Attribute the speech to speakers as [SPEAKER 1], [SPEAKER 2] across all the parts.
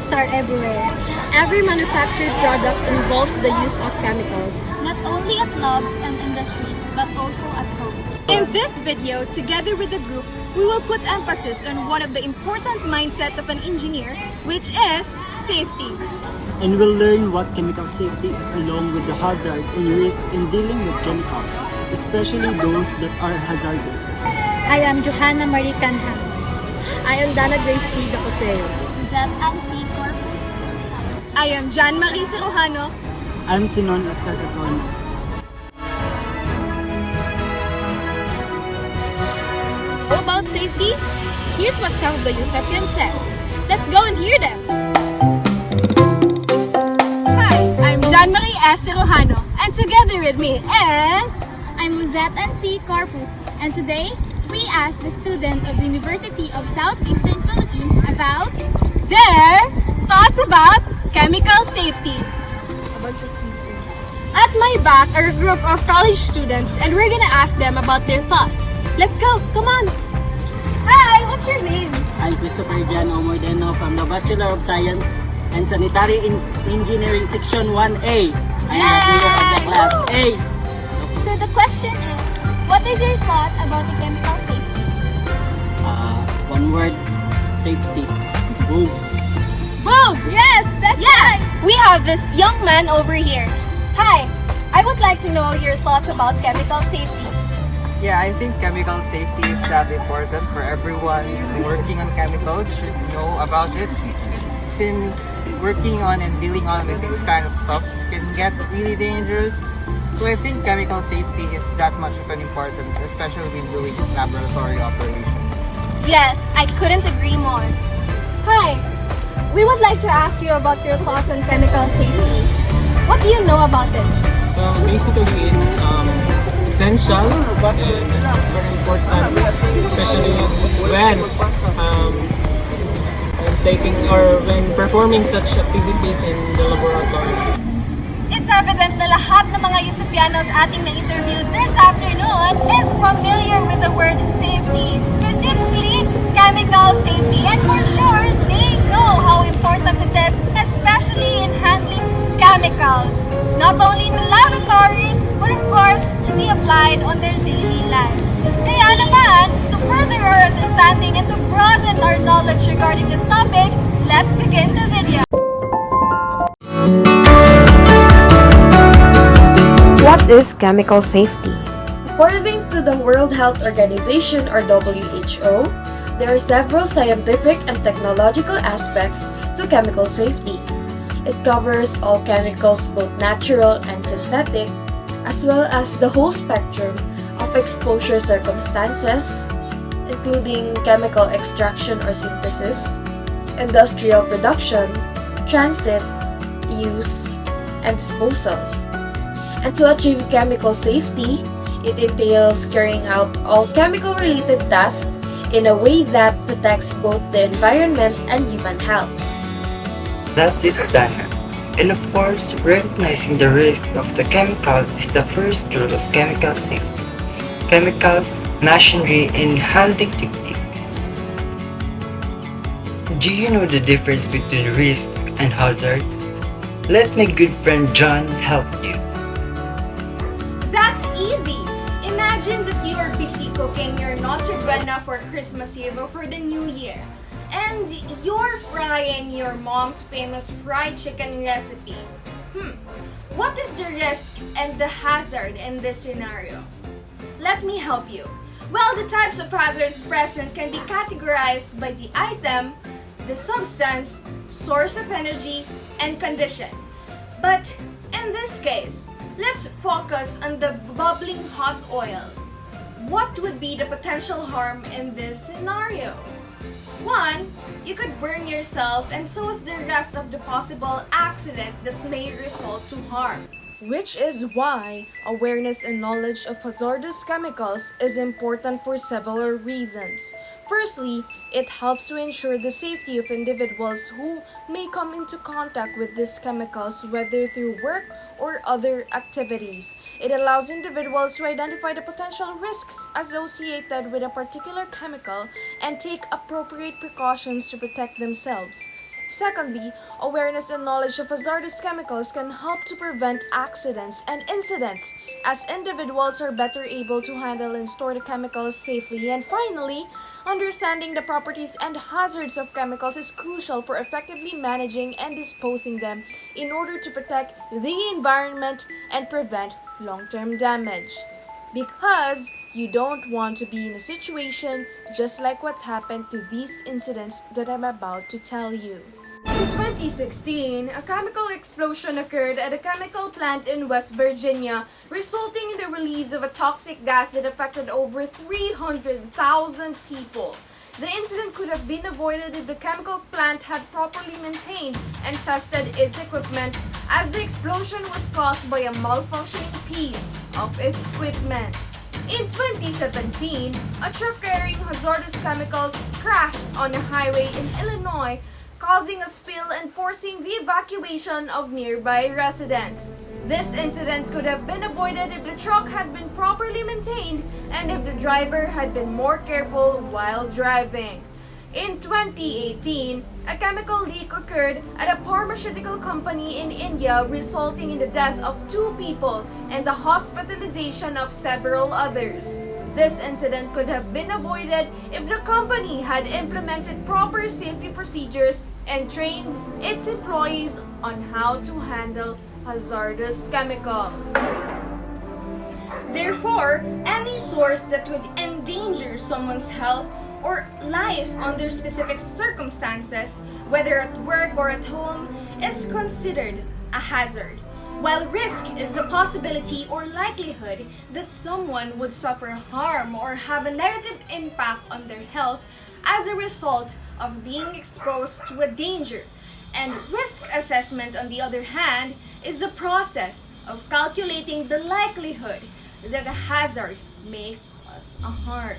[SPEAKER 1] chemicals are everywhere. Every manufactured product involves the use of chemicals.
[SPEAKER 2] Not only at labs and industries, but also at home.
[SPEAKER 3] In this video, together with the group, we will put emphasis on one of the important mindset of an engineer, which is safety.
[SPEAKER 4] And we'll learn what chemical safety is along with the hazard and risk in dealing with chemicals, especially those that are hazardous.
[SPEAKER 1] I am Johanna Marie Canha. I am Dana Grace P. Dacoseo.
[SPEAKER 2] ZNC Corpus.
[SPEAKER 3] I am Jan Marie Cirujano.
[SPEAKER 4] I'm Sinon Esarcason.
[SPEAKER 3] How about safety? Here's what some of the Yusepian says. Let's go and hear them. Hi, I'm Jan Marie S. Cirujano, and together with me is...
[SPEAKER 2] I'm Lizette NC Corpus, and today we asked the student of the University of Southeastern Philippines about
[SPEAKER 3] their thoughts about chemical safety. At my back are a group of college students, and we're gonna ask them about their thoughts. Let's go, come on. Hi, what's your name?
[SPEAKER 4] I'm Christopher Jan Omordeno from the Bachelor of Science and Sanitary Engineering Section 1A. I am the leader of the class A.
[SPEAKER 2] So the question is, what is your thought about the chemical safety?
[SPEAKER 4] One word, safety. Boom.
[SPEAKER 3] Boom!
[SPEAKER 2] Yes, that's right!
[SPEAKER 3] We have this young man over here. Hi, I would like to know your thoughts about chemical safety.
[SPEAKER 5] Yeah, I think chemical safety is that important for everyone working on chemicals should know about it. Since working on and dealing on with these kind of stuffs can get really dangerous. So I think chemical safety is that much of an importance, especially when doing laboratory operations.
[SPEAKER 3] Yes, I couldn't agree more. Hi, we would like to ask you about your thoughts on chemical safety. What do you know about it?
[SPEAKER 6] Basically, it's essential, very important, especially when performing such activities in the laboratory.
[SPEAKER 3] It's evident na lahat ng mga Yusepianos ating na-interview this afternoon is familiar with the word safety, specifically chemical safety. And for sure, they know how important it is, especially in handling chemicals. Not only in the laboratories, but of course, to be applied on their daily lives. Kaya naman, to further our understanding and to broaden our knowledge regarding this topic, let's begin the video.
[SPEAKER 7] What is chemical safety?
[SPEAKER 8] According to the World Health Organization or WHO, there are several scientific and technological aspects to chemical safety. It covers all chemicals, both natural and synthetic, as well as the whole spectrum of exposure circumstances, including chemical extraction or synthesis, industrial production, transit, use, and disposal. And to achieve chemical safety, it entails carrying out all chemical-related tasks in a way that protects both the environment and human health.
[SPEAKER 9] That's it, Dana. And of course, recognizing the risk of the chemical is the first rule of chemical safety. Chemicals, machinery, and handling techniques. Do you know the difference between risk and hazard? Let my good friend John help you.
[SPEAKER 3] That's easy! Imagine that you are busy cooking your Noche Buena for Christmas Eve or for the New Year. And you're frying your mom's famous fried chicken recipe. What is the risk and the hazard in this scenario? Let me help you. Well, the types of hazards present can be categorized by the item, the substance, source of energy, and condition. But in this case, let's focus on the bubbling hot oil. What would be the potential harm in this scenario? 1. You could burn yourself and so is the rest of the possible accident that may result to harm.
[SPEAKER 8] Which is why awareness and knowledge of hazardous chemicals is important for several reasons. Firstly, it helps to ensure the safety of individuals who may come into contact with these chemicals, whether through work or other activities. It allows individuals to identify the potential risks associated with a particular chemical and take appropriate precautions to protect themselves.
[SPEAKER 3] Secondly, awareness and knowledge of hazardous chemicals can help to prevent accidents and incidents, as individuals are better able to handle and store the chemicals safely. And finally, understanding the properties and hazards of chemicals is crucial for effectively managing and disposing them in order to protect the environment and prevent long-term damage. Because you don't want to be in a situation just like what happened to these incidents that I'm about to tell you. In 2016, a chemical explosion occurred at a chemical plant in West Virginia, resulting in the release of a toxic gas that affected over 300,000 people. The incident could have been avoided if the chemical plant had properly maintained and tested its equipment, as the explosion was caused by a malfunctioning piece of equipment. In 2017, a truck carrying hazardous chemicals crashed on a highway in Illinois, causing a spill and forcing the evacuation of nearby residents. This incident could have been avoided if the truck had been properly maintained and if the driver had been more careful while driving. In 2018, a chemical leak occurred at a pharmaceutical company in India, resulting in the death of 2 people and the hospitalization of several others. This incident could have been avoided if the company had implemented proper safety procedures and trained its employees on how to handle hazardous chemicals. Therefore, any source that would endanger someone's health or life under specific circumstances, whether at work or at home, is considered a hazard. While risk is the possibility or likelihood that someone would suffer harm or have a negative impact on their health as a result of being exposed to a danger, and risk assessment, on the other hand, is the process of calculating the likelihood that a hazard may cause a harm.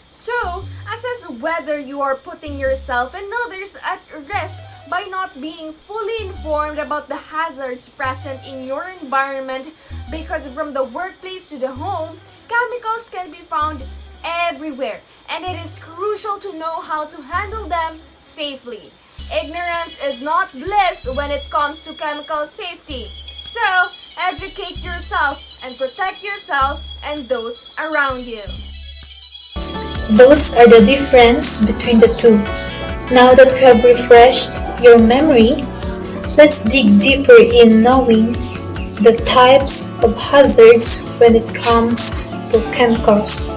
[SPEAKER 3] So, assess whether you are putting yourself and others at risk by not being fully informed about the hazards present in your environment, because from the workplace to the home, chemicals can be found everywhere, and it is crucial to know how to handle them safely. Ignorance is not bliss when it comes to chemical safety. So, educate yourself and protect yourself and those around you.
[SPEAKER 10] Those are the difference between the two. Now that we have refreshed your memory, let's dig deeper in knowing the types of hazards when it comes to chemicals.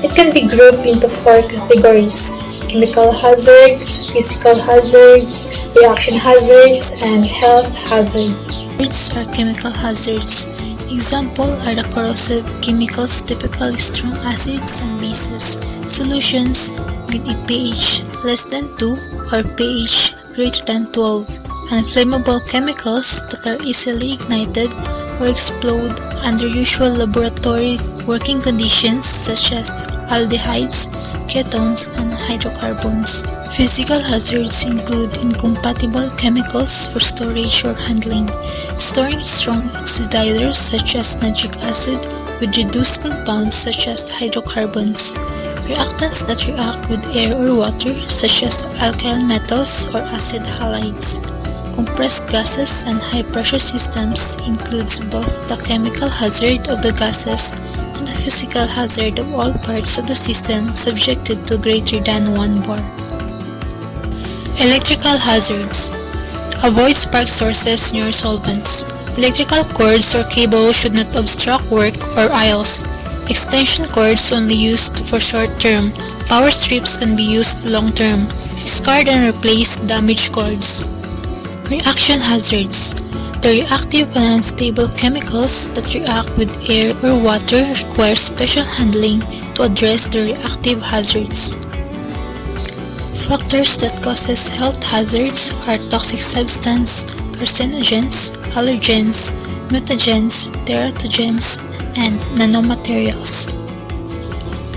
[SPEAKER 10] It can be grouped into 4 categories: chemical hazards, physical hazards, reaction hazards, and health hazards.
[SPEAKER 11] Hazards are chemical hazards. Example are the corrosive chemicals, typically strong acids and bases, solutions with a pH less than 2 or pH greater than 12, and flammable chemicals that are easily ignited or explode under usual laboratory working conditions such as aldehydes, ketones, and hydrocarbons. Physical hazards include incompatible chemicals for storage or handling, storing strong oxidizers such as nitric acid with reduced compounds such as hydrocarbons, reactants that react with air or water such as alkyl metals or acid halides. Compressed gases and high-pressure systems includes both the chemical hazard of the gases and the physical hazard of all parts of the system subjected to greater than 1 bar. Electrical hazards. Avoid spark sources near solvents. Electrical cords or cables should not obstruct work or aisles. Extension cords only used for short term. Power strips can be used long term. Discard and replace damaged cords. Reaction hazards. The reactive and unstable chemicals that react with air or water require special handling to address the reactive hazards. Factors that causes health hazards are toxic substance, carcinogens, allergens, mutagens, teratogens, and nanomaterials.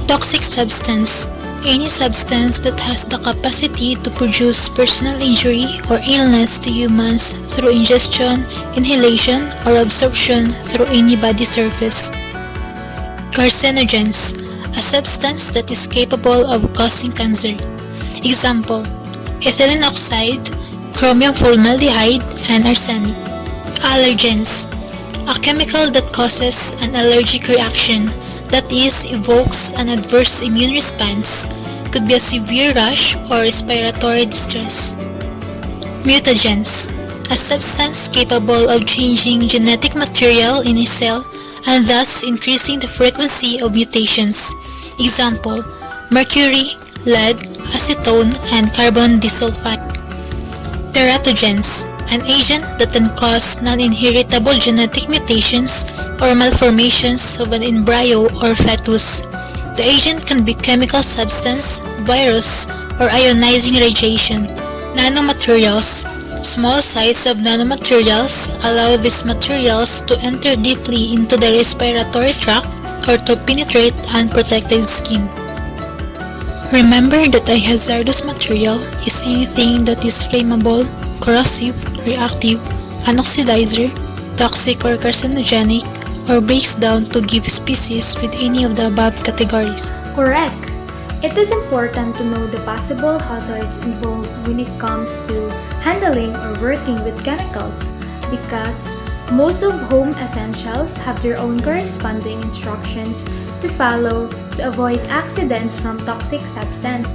[SPEAKER 11] Toxic substance. Any substance that has the capacity to produce personal injury or illness to humans through ingestion, inhalation, or absorption through any body surface. Carcinogens. A substance that is capable of causing cancer. Example: ethylene oxide, chromium formaldehyde, and arsenic. Allergens. A chemical that causes an allergic reaction, that is, evokes an adverse immune response, could be a severe rash or respiratory distress. Mutagens. A substance capable of changing genetic material in a cell and thus increasing the frequency of mutations. Example, mercury, lead, acetone, and carbon disulfide. Teratogens. An agent that can cause non-inheritable genetic mutations or malformations of an embryo or fetus. The agent can be chemical substance, virus, or ionizing radiation. Nanomaterials. Small size of nanomaterials allow these materials to enter deeply into the respiratory tract or to penetrate unprotected skin. Remember that a hazardous material is anything that is flammable, corrosive, reactive, an oxidizer, toxic or carcinogenic, or breaks down to give species with any of the above categories.
[SPEAKER 2] Correct. It is important to know the possible hazards involved when it comes to handling or working with chemicals because most of home essentials have their own corresponding instructions to follow to avoid accidents from toxic substance.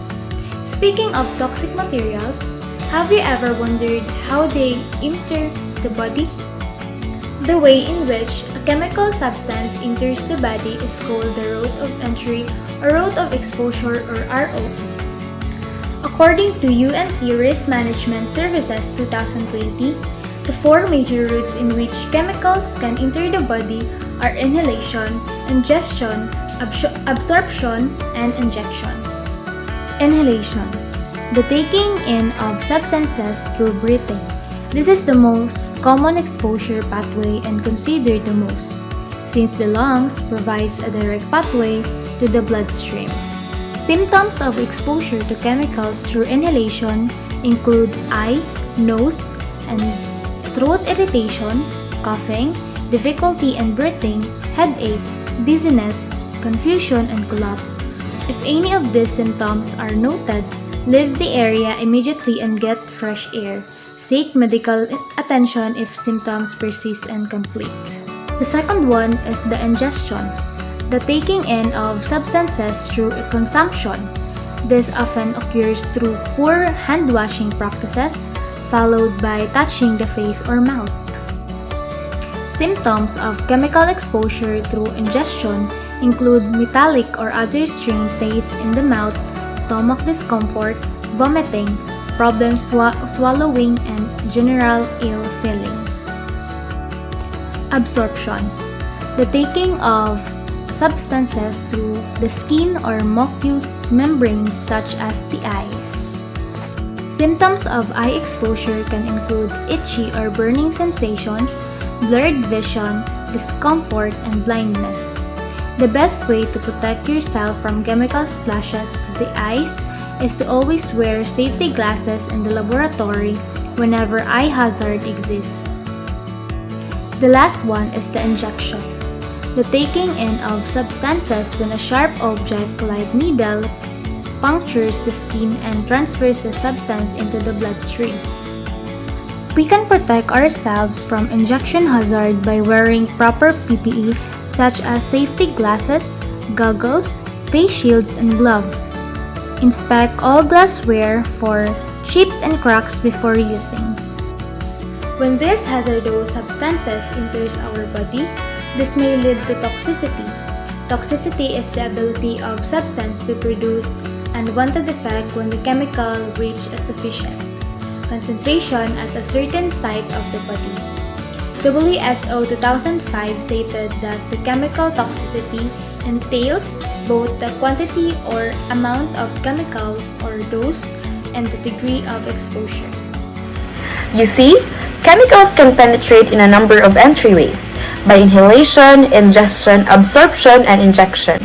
[SPEAKER 2] Speaking of toxic materials, have you ever wondered how they enter the body? The way in which a chemical substance enters the body is called the route of entry or route of exposure or RO. According to UNT Risk Management Services 2020, the four major routes in which chemicals can enter the body are inhalation, ingestion, absorption, and injection. Inhalation. The taking in of substances through breathing. This is the most common exposure pathway and considered the most, since the lungs provides a direct pathway to the bloodstream. Symptoms of exposure to chemicals through inhalation include eye, nose, and throat irritation, coughing, difficulty in breathing, headache, dizziness, confusion, and collapse. If any of these symptoms are noted, leave the area immediately and get fresh air. Seek medical attention if symptoms persist and complete. The second one is the ingestion, the taking in of substances through consumption. This often occurs through poor hand washing practices, followed by touching the face or mouth. Symptoms of chemical exposure through ingestion include metallic or other strange taste in the mouth, stomach discomfort, vomiting, problems swallowing, and general ill feeling. Absorption. The taking of substances through the skin or mucous membranes such as the eyes. Symptoms of eye exposure can include itchy or burning sensations, blurred vision, discomfort, and blindness. The best way to protect yourself from chemical splashes to the eyes is to always wear safety glasses in the laboratory whenever eye hazard exists. The last one is the injection, the taking in of substances when a sharp object like needle punctures the skin and transfers the substance into the bloodstream. We can protect ourselves from injection hazard by wearing proper PPE such as safety glasses, goggles, face shields, and gloves. Inspect all glassware for chips and cracks before using. When these hazardous substances enters our body, this may lead to toxicity. Toxicity is the ability of substance to produce unwanted effect when the chemical reach a sufficient concentration at a certain site of the body. WHO 2005 stated that the chemical toxicity entails both the quantity or amount of chemicals or dose and the degree of exposure.
[SPEAKER 7] You see, chemicals can penetrate in a number of entryways by inhalation, ingestion, absorption, and injection.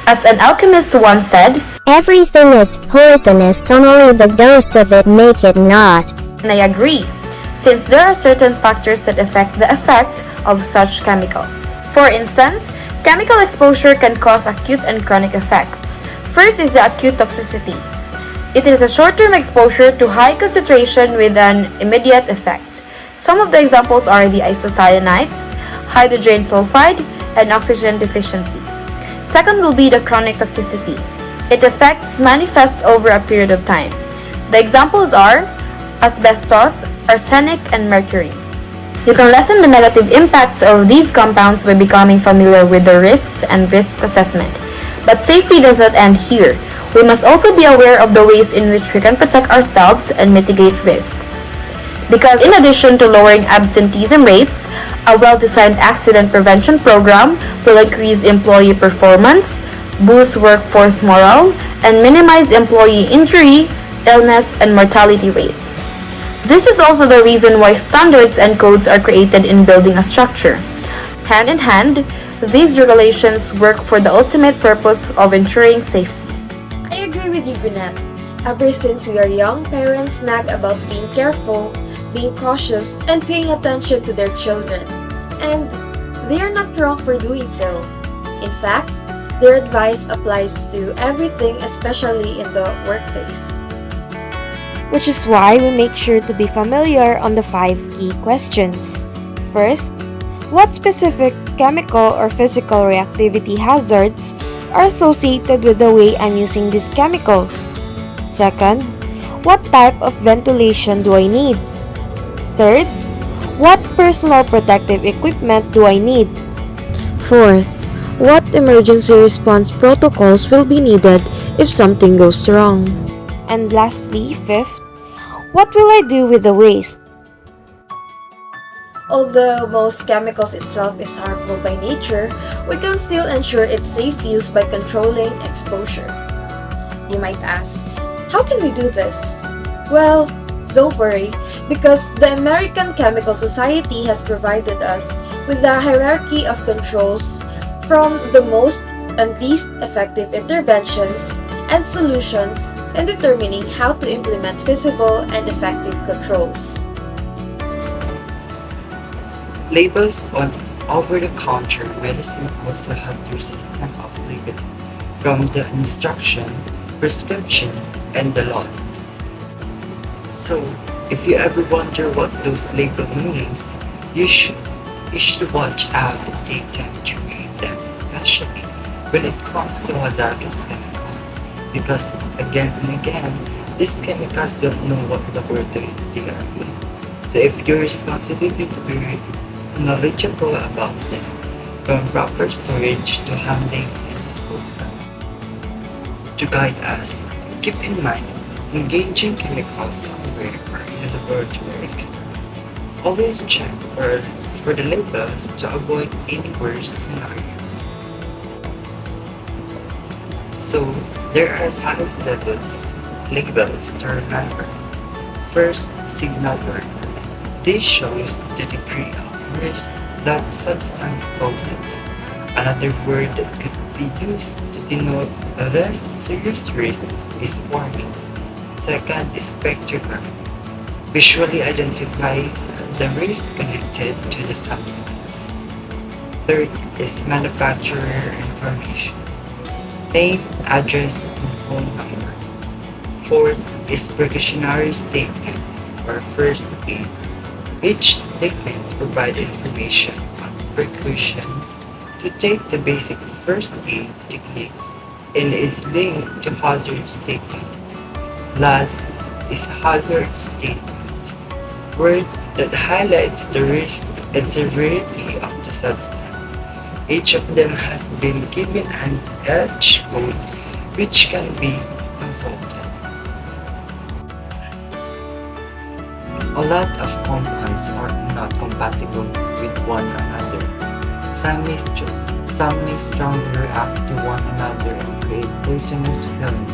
[SPEAKER 7] As an alchemist once said,
[SPEAKER 12] everything is poisonous, only the dose of it make it not.
[SPEAKER 7] And I agree, since there are certain factors that affect the effect of such chemicals. For instance, chemical exposure can cause acute and chronic effects. First is the acute toxicity. It is a short-term exposure to high concentration with an immediate effect. Some of the examples are the isocyanides, hydrogen sulfide, and oxygen deficiency. Second will be the chronic toxicity. Its effects manifest over a period of time. The examples are asbestos, arsenic, and mercury. You can lessen the negative impacts of these compounds by becoming familiar with the risks and risk assessment. But safety does not end here. We must also be aware of the ways in which we can protect ourselves and mitigate risks. Because in addition to lowering absenteeism rates, a well-designed accident prevention program will increase employee performance, boost workforce morale, and minimize employee injury, illness, and mortality rates. This is also the reason why standards and codes are created in building a structure. Hand in hand, these regulations work for the ultimate purpose of ensuring safety.
[SPEAKER 8] I agree with you, Gunette. Ever since we are young, parents nag about being careful, being cautious, and paying attention to their children. And they are not wrong for doing so. In fact, their advice applies to everything, especially in the workplace.
[SPEAKER 13] Which is why we make sure to be familiar on the 5 key questions. First, what specific chemical or physical reactivity hazards are associated with the way I'm using these chemicals? Second, what type of ventilation do I need? Third, what personal protective equipment do I need?
[SPEAKER 8] Fourth, what emergency response protocols will be needed if something goes wrong?
[SPEAKER 13] And lastly, fifth, what will I do with the waste?
[SPEAKER 8] Although most chemicals itself is harmful by nature, we can still ensure its safe use by controlling exposure. You might ask, how can we do this? Well, don't worry, because the American Chemical Society has provided us with a hierarchy of controls from the most and least effective interventions and solutions in determining how to implement feasible and effective controls.
[SPEAKER 9] Labels on over-the-counter medicine also have their system of labeling, from the instruction, prescriptions, and the lot. So, if you ever wonder what those labels means, you should watch out and take time to read them, especially when it comes to hazardous chemicals, because again and again, these chemicals don't know what laboratory they are in. So if your responsibility to be knowledgeable about them, from proper storage to handling and disposal. To guide us, keep in mind, engaging chemicals somewhere or in a laboratory experiment. Always check for the labels to avoid any worst scenario. So, there are 5 labels to remember. First, signal word. This shows the degree of risk that substance poses. Another word that could be used to denote a less serious risk is warning. Second is spectrogram. Visually identifies the risk connected to the substance. Third is manufacturer information. Name, address, and phone number. Fourth is precautionary statement or first aid. Each statement provides information on precautions to take the basic first aid techniques and is linked to hazard statement. Last is hazard statements, word that highlights the risk and severity of the substance. Each of them has been given an H code which can be consulted. A lot of compounds are not compatible with one another. Some may strongly react to one another and create poisonous films.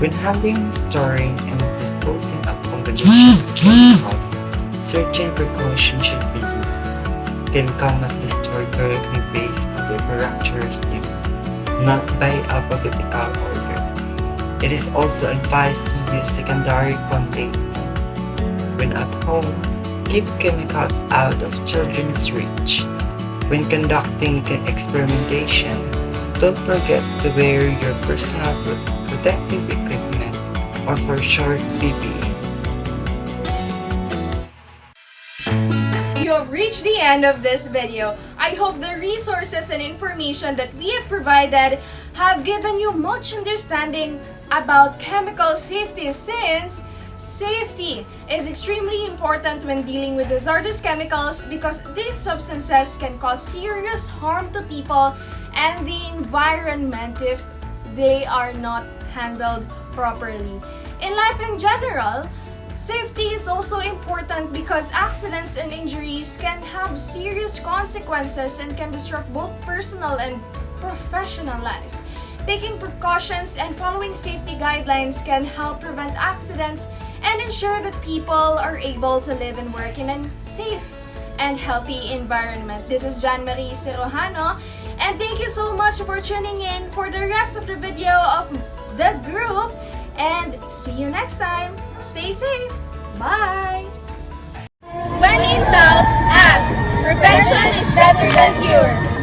[SPEAKER 9] When handling, storing, and disposing of combination chemicals, certain precautions should be used. Chemicals must be stored correctly based on their characteristics, not by alphabetical order. It is also advised to use secondary containers. When at home, keep chemicals out of children's reach. When conducting experimentation, don't forget to wear your personal protective equipment or for short PPE.
[SPEAKER 3] You have reached the end of this video. I hope the resources and information that we have provided have given you much understanding about chemical safety, since safety is extremely important when dealing with hazardous chemicals, because these substances can cause serious harm to people and the environment if they are not handled properly. In life in general, safety is also important because accidents and injuries can have serious consequences and can disrupt both personal and professional life. Taking precautions and following safety guidelines can help prevent accidents and ensure that people are able to live and work in a safe and healthy environment. This is Jan Marie Cirojano, and thank you so much for tuning in for the rest of the video of the group, and see you next time. Stay safe. Bye! When in doubt, ask. Prevention is better than cure.